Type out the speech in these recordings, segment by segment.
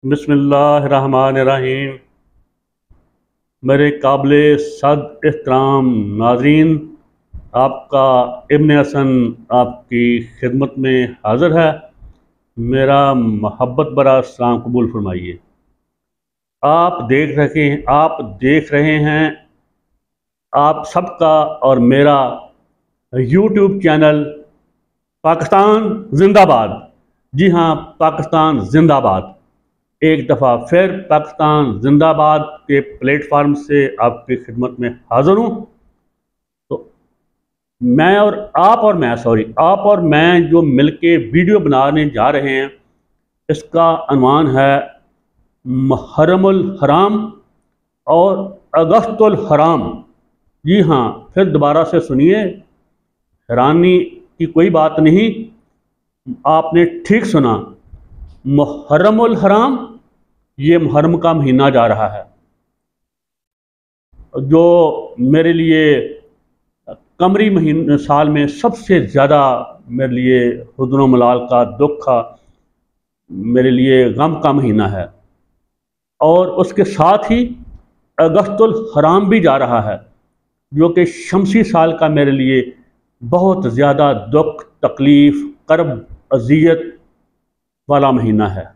बिस्मिल्लाहिर्रहमानिर्रहीम। मेरे काबिल सद एहतराम नाज़रीन, आपका इब्न हसन आपकी खिदमत में हाज़िर है। मेरा मोहब्बत भरा सलाम कबूल फरमाइए। आप देख रहे हैं आप सबका और मेरा यूट्यूब चैनल पाकिस्तान जिंदाबाद। जी हाँ, पाकिस्तान जिंदाबाद। एक दफ़ा फिर पाकिस्तान जिंदाबाद के प्लेटफार्म से आपकी खिदमत में हाजिर हूँ। तो आप और मैं जो मिलके वीडियो बनाने जा रहे हैं, इसका अनवान है मुहर्रमुल हराम और अगस्तुल हराम। जी हाँ, फिर दोबारा से सुनिए, हैरानी की कोई बात नहीं, आपने ठीक सुना। मुहर्रमुल हराम, ये मुहर्रम का महीना जा रहा है, जो मेरे लिए कमरी महीने साल में सबसे ज़्यादा मेरे लिए हुज़्न मलाल का दुख का, मेरे लिए गम का महीना है। और उसके साथ ही अगस्तुल हराम भी जा रहा है, जो कि शमसी साल का मेरे लिए बहुत ज़्यादा दुख, तकलीफ़, कर्ब, अज़ियत वाला महीना है।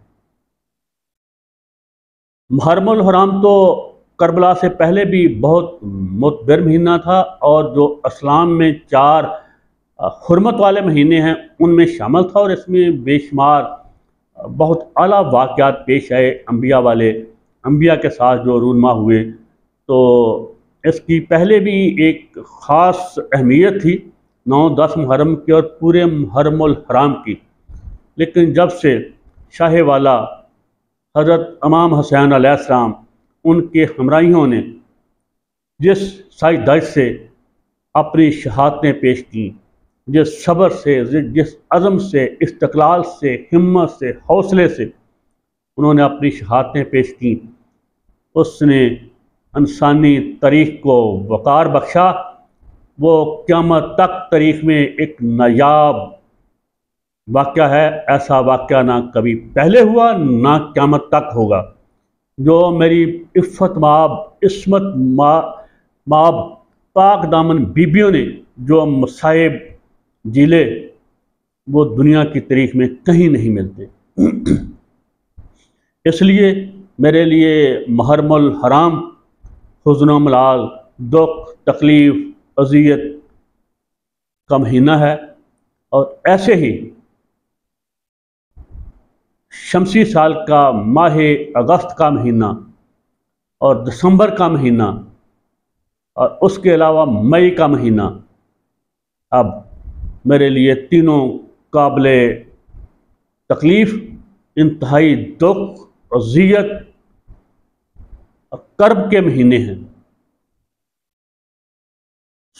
मुहर्रमुल हराम तो करबला से पहले भी बहुत मुतबर महीना था, और जो इस्लाम में 4 हुर्मत वाले महीने हैं उनमें शामिल था, और इसमें बेशुमार बहुत आला वाक़यात पेश आए अम्बिया के साथ जो रूनमा हुए। तो इसकी पहले भी एक ख़ास अहमियत थी 9-10 मुहर्रम की और पूरे मुहर्रमुल हराम की। लेकिन जब से शाह वाला हज़रत इमाम हुसैन अलैहिस्सलाम, उनके हमराइयों ने जिस साइदाई से अपनी शहादतें पेश की, जिस सब्र से, जिस अज़म से, इस्तिक़लाल से, हिम्मत से, हौसले से उन्होंने अपनी शहादतें पेश की, उसने इंसानी तारीख़ को वक़ार बख्शा। वो क़यामत तक तारीख़ में एक नायाब वाक़या है। ऐसा वाक़या ना कभी पहले हुआ, ना क़यामत तक होगा। जो मेरी इफ़्फ़त इस्मत माब पाक दामन बीबियों ने जो मसाइब झीले, वो दुनिया की तारीख़ में कहीं नहीं मिलते। इसलिए मेरे लिए मुहर्रमुल हराम हुज़्न मलाल, दुख, तकलीफ़, अज़ियत का महीना है। और ऐसे ही शमसी साल का माह अगस्त का महीना और दिसंबर का महीना और उसके अलावा मई का महीना, अब मेरे लिए तीनों काबिल तकलीफ़, इंतहाई दुख, अज़ियत और कर्ब के महीने हैं।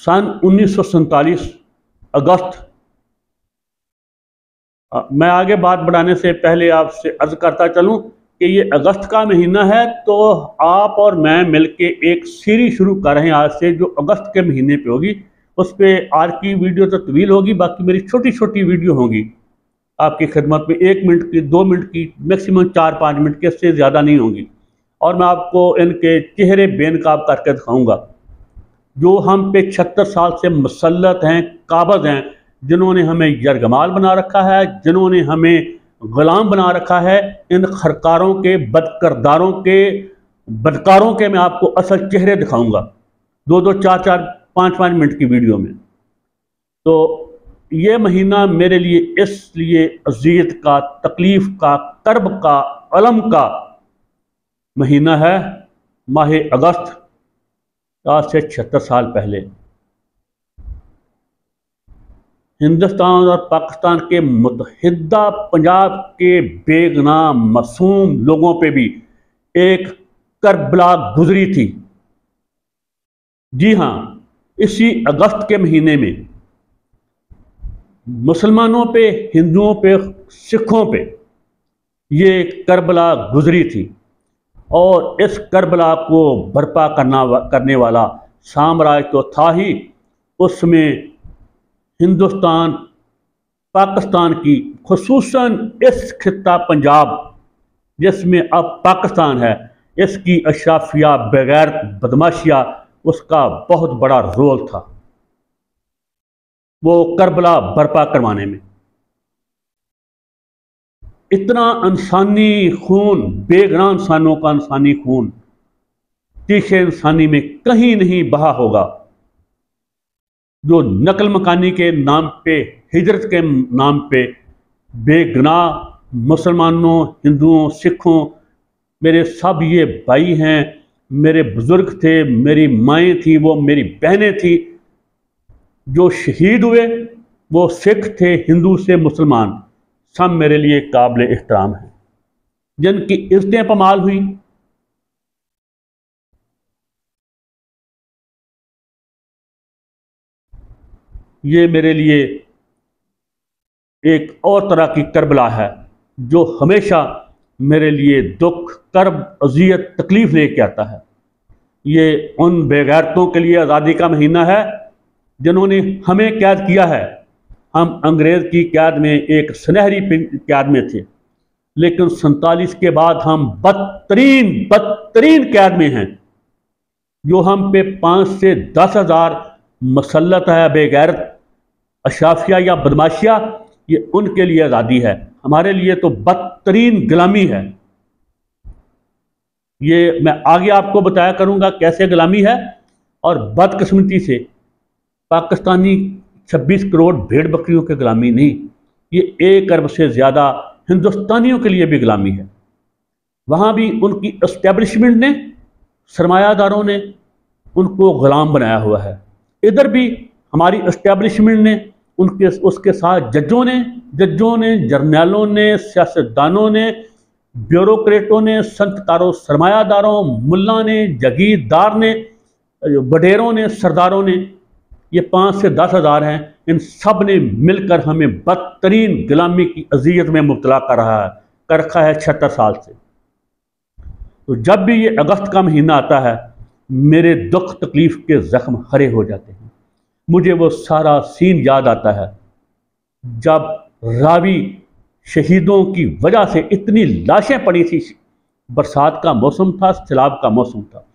सन 1947 अगस्त, मैं आगे बात बढ़ाने से पहले आपसे अर्ज़ करता चलूँ कि ये अगस्त का महीना है, तो आप और मैं मिलके एक सीरीज़ शुरू कर रहे हैं आज से, जो अगस्त के महीने पे होगी। उस पर आज की वीडियो तो तवील होगी, बाकी मेरी छोटी छोटी वीडियो होंगी आपकी खिदमत में, 1 मिनट की, 2 मिनट की, मैक्सिमम 4-5 मिनट की, इससे ज़्यादा नहीं होंगी। और मैं आपको इनके चेहरे बेनकाब करके दिखाऊँगा, जो हम पे 76 साल से मुसल्लत हैं, काबज़ हैं, जिन्होंने हमें यरगमाल बना रखा है, जिन्होंने हमें ग़ुलाम बना रखा है। इन खरकारों के, बदकरदारों के, बदकारों के मैं आपको असल चेहरे दिखाऊंगा 2-2, 4-4, 5-5 मिनट की वीडियो में। तो ये महीना मेरे लिए इसलिए अज़ियत का, तकलीफ़ का, कर्ब का, अलम का महीना है। माह अगस्त, आज से 76 साल पहले हिंदुस्तान और पाकिस्तान के मुत्तहिदा पंजाब के बेगुनाह मासूम लोगों पे भी एक करबला गुजरी थी। जी हाँ, इसी अगस्त के महीने में मुसलमानों पे, हिंदुओं पे, सिखों पे ये करबला गुजरी थी। और इस करबला को बर्पा करने वाला साम्राज्य तो था ही, उसमें हिंदुस्तान, पाकिस्तान की, खुसूसन इस खित्ता पंजाब जिसमें अब पाकिस्तान है, इसकी अशराफिया बगैर बदमाशिया उसका बहुत बड़ा रोल था वो करबला बर्पा करवाने में। इतना इंसानी खून, बेगुनाह इंसानों का इंसानी खून तीसरे इंसानी में कहीं नहीं बहा होगा, जो नकल मकानी के नाम पे, हिजरत के नाम पे बेगुनाह मुसलमानों, हिंदुओं, सिखों, मेरे सब ये भाई हैं, मेरे बुजुर्ग थे, मेरी माएँ थी, वो मेरी बहनें थी, जो शहीद हुए वो सिख थे, हिंदू से मुसलमान, सब मेरे लिए काबिल एहतराम हैं। जिनकी इज्जतें पमाल हुई, ये मेरे लिए एक और तरह की करबला है जो हमेशा मेरे लिए दुख, कर्ब, अजियत, तकलीफ लेके आता है। ये उन बेगैरतों के लिए आज़ादी का महीना है जिन्होंने हमें कैद किया है। हम अंग्रेज़ की कैद में एक सुनहरी कैद में थे, लेकिन 47 के बाद हम बदतरीन कैद में हैं। जो हम पे 5 से 10 हज़ार मसल्लत है बेगैरत अशाफिया या बदमाशिया, ये उनके लिए आज़ादी है, हमारे लिए तो बदतरीन गुलामी है। ये मैं आगे आपको बताया करूंगा कैसे गुलामी है। और बदकिस्मती से पाकिस्तानी 26 करोड़ भेड़ बकरियों की गुलामी नहीं, ये 1 अरब से ज़्यादा हिंदुस्तानियों के लिए भी गुलामी है। वहाँ भी उनकी एस्टेब्लिशमेंट ने, सरमायादारों ने उनको गुलाम बनाया हुआ है। इधर भी हमारी एस्टेब्लिशमेंट ने, उनके उसके साथ जजों ने, जर्नैलों ने, सियासतदानों ने, ब्यूरोक्रेटों ने, संतकारों, सरमायादारों, मुल्ला ने, जगीरदार ने, वडेरों ने, सरदारों ने, ये 5 से 10 हज़ार हैं, इन सब ने मिलकर हमें बदतरीन गुलामी की अजियत में मुब्तला कर रखा है 76 साल से। तो जब भी ये अगस्त का महीना आता है, मेरे दुख तकलीफ के जख्म हरे हो जाते हैं। मुझे वो सारा सीन याद आता है जब रावी शहीदों की वजह से इतनी लाशें पड़ी थी, बरसात का मौसम था, सैलाब का मौसम था,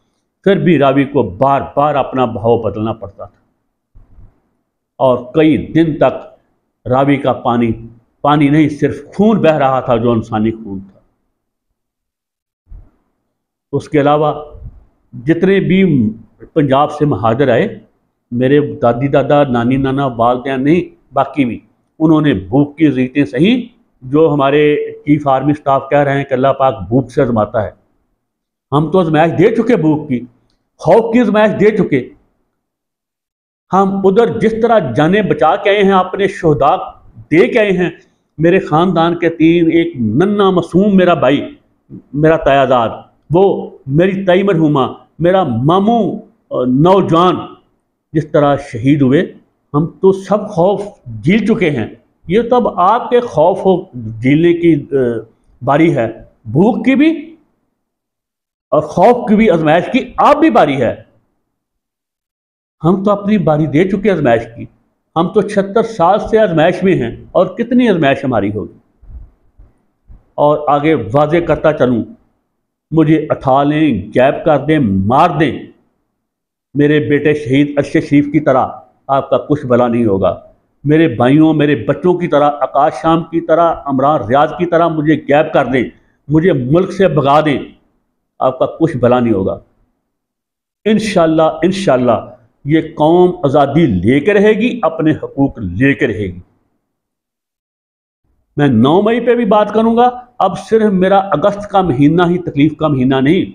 फिर भी रावी को बार बार अपना भाव बदलना पड़ता था और कई दिन तक रावी का पानी नहीं, सिर्फ खून बह रहा था, जो इंसानी खून था। उसके अलावा जितने भी पंजाब से महाजर आए, मेरे दादी दादा, नानी नाना, वालदैन नहीं, बाकी भी, उन्होंने भूख की अज़ीज़ें सही, जो हमारे चीफ आर्मी स्टाफ कह रहे हैं कि अल्लाह पाक भूख से आजमाता है। हम तो आजमाइश दे चुके, भूख की, खौफ की आजमाइश दे चुके। हम उधर जिस तरह जाने बचा के आए हैं, अपने शोहदा दे के आए हैं। मेरे ख़ानदान के 3, एक नन्ना मासूम मेरा भाई, मेरा तायाजाद, वो मेरी ताई मरहूमा, मेरा मामू नौजवान जिस तरह शहीद हुए, हम तो सब खौफ झील चुके हैं। ये तो अब आपके खौफ हो झीलने की बारी है, भूख की भी और खौफ की भी, आजमाइश की आप भी बारी है। हम तो अपनी बारी दे चुके आजमाइश की। हम तो 76 साल से आजमाइश में हैं, और कितनी आजमाइश हमारी होगी। और आगे वाजे करता चलूँ, मुझे उठा लें, गैप कर दें, मार दें, मेरे बेटे शहीद अरशद शरीफ की तरह आपका कुछ भला नहीं होगा। मेरे भाइयों, मेरे बच्चों की तरह, आकाश शाम की तरह, अमरान रियाज की तरह मुझे गैप कर दें, मुझे मुल्क से भगा दें, आपका कुछ भला नहीं होगा। इंशाअल्लाह ये कौम आज़ादी लेकर रहेगी, अपने हकूक लेकर रहेगी। मैं 9 मई पे भी बात करूंगा। अब सिर्फ मेरा अगस्त का महीना ही तकलीफ का महीना नहीं,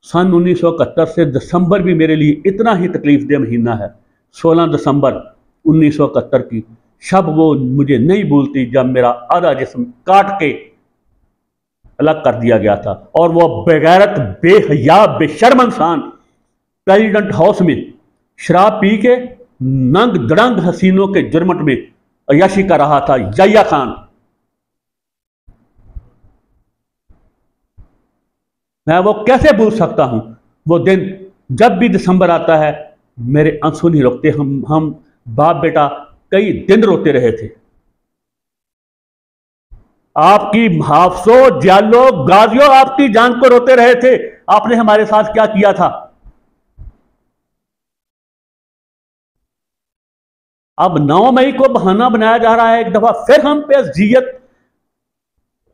सन 1971 से दिसंबर भी मेरे लिए इतना ही तकलीफ दे महीना है। 16 दिसंबर 1971 की शब वो मुझे नहीं भूलती, जब मेरा आधा जिस्म काट के अलग कर दिया गया था, और वो बेगैरत, बेहया, बेशर्म इंसान प्रेसिडेंट हाउस में शराब पी के नंग दड़ंग हसीनों के जुर्मट में अयाशी कर रहा था, याया खान। मैं वो कैसे भूल सकता हूं वो दिन। जब भी दिसंबर आता है मेरे आंसू नहीं रुकते। हम बाप बेटा कई दिन रोते रहे थे। आपकी हाफसों, जियालों, गाजियों आपकी जान को रोते रहे थे। आपने हमारे साथ क्या किया था? अब 9 मई को बहाना बनाया जा रहा है एक दफा फिर हम पे अज़ियत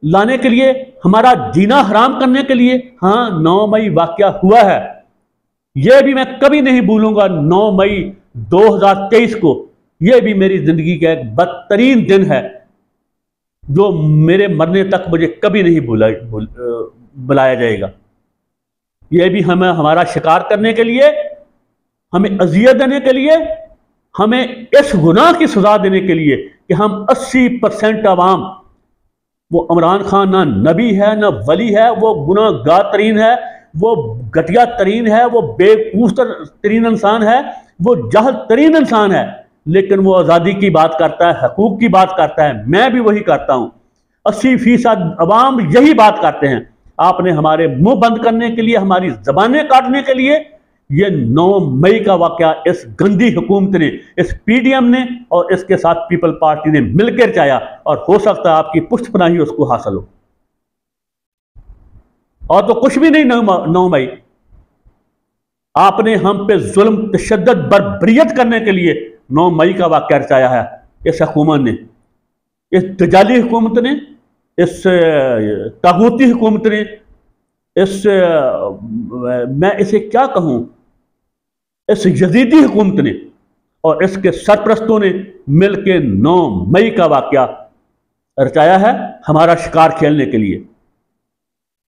लाने के लिए, हमारा जीना हराम करने के लिए। हाँ, 9 मई वाकया हुआ है, यह भी मैं कभी नहीं भूलूंगा। 9 मई 2023 को, यह भी मेरी जिंदगी का एक बदतरीन दिन है जो मेरे मरने तक मुझे कभी नहीं बुलाया जाएगा। यह भी हमें हमारा शिकार करने के लिए, हमें अजियत देने के लिए, हमें इस गुनाह की सजा देने के लिए कि हम 80% अवाम, वो इमरान खान ना नबी है ना वली है, वो गुनाहगार तरीन है, वो घटिया तरीन है, वो बेवकूफ तरीन इंसान है, वो जाहिल तरीन इंसान है, लेकिन वो आज़ादी की बात करता है, हकूक की बात करता है। मैं भी वही करता हूँ। 80% अवाम यही बात करते हैं। आपने हमारे मुंह बंद करने के लिए, हमारी जबानें काटने के लिए, ये 9 मई का वाकया इस गंदी हुकूमत ने, इस पीडीएम ने और इसके साथ पीपल पार्टी ने मिलकर चाया, और हो सकता है आपकी पुष्टपनाही उसको हासिल हो। और तो कुछ भी नहीं। 9 मई आपने हम पे जुल्म, तशद्दुद, बर्बरियत करने के लिए 9 मई का वाकया रचाया है इस हुकूमत ने, इस दजाली हुकूमत ने, इस तागूती हुकूमत ने, इस मैं इसे क्या कहूं, इस यजीदी हुकूमत ने और इसके सरप्रस्तों ने मिलकर 9 मई का वाकया रचाया है हमारा शिकार खेलने के लिए।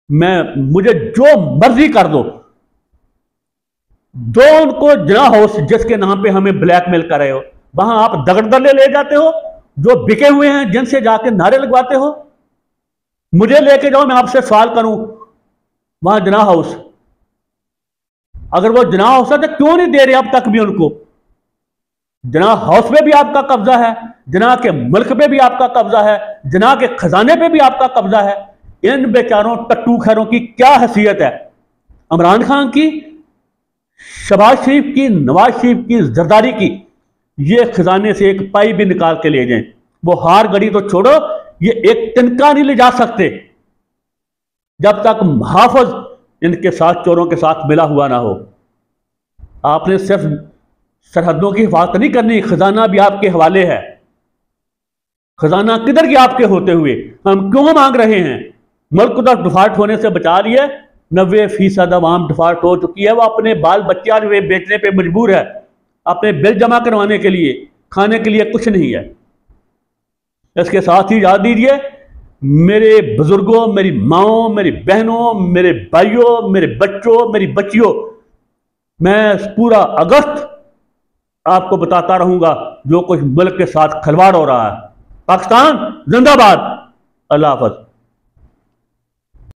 मुझे जो मर्जी कर दो उनको जना हाउस, जिसके नाम पे हमें ब्लैकमेल कर रहे हो, वहां आप दगड़दल्ले ले जाते हो जो बिके हुए हैं, जिनसे जाके नारे लगवाते हो। मुझे लेके जाओ, मैं आपसे सवाल करूं, वहां जना हाउस, अगर वो जना हाउस है तो क्यों नहीं दे रहे अब तक भी उनको? जना हाउस पे भी आपका कब्जा है, जना के मुल्क पे भी आपका कब्जा है, जना के खजाने पे भी आपका कब्जा है। इन बेचारों टट्टू खैरों की क्या हैसियत है? इमरान खान की, शहबाज शरीफ की, नवाज शरीफ की, जरदारी की, ये खजाने से एक पाई भी निकाल के ले जाएं, वो हार गड़ी तो छोड़ो, ये एक तिनका नहीं ले जा सकते जब तक मुहाफ़िज़ इनके साथ, चोरों के साथ मिला हुआ ना हो। आपने सिर्फ सरहदों की हिफाजत नहीं करनी, खजाना भी आपके हवाले है। खजाना किधर गया आपके होते हुए? हम क्यों मांग रहे हैं? मुल्क को डिफॉल्ट होने से बचा लिए, 90% अवाम डिफॉल्ट हो चुकी है, वो अपने बाल बच्चे बेचने पे मजबूर है, अपने बिल जमा करवाने के लिए, खाने के लिए कुछ नहीं है। इसके साथ ही याद दीजिए, मेरे बुजुर्गों, मेरी माओ, मेरी बहनों, मेरे भाइयों, मेरे बच्चों, मेरी बच्चियों, मैं पूरा अगस्त आपको बताता रहूंगा जो कुछ मुल्क के साथ खिलवाड़ हो रहा है। पाकिस्तान जिंदाबाद। अल्लाह हाफ़िज़।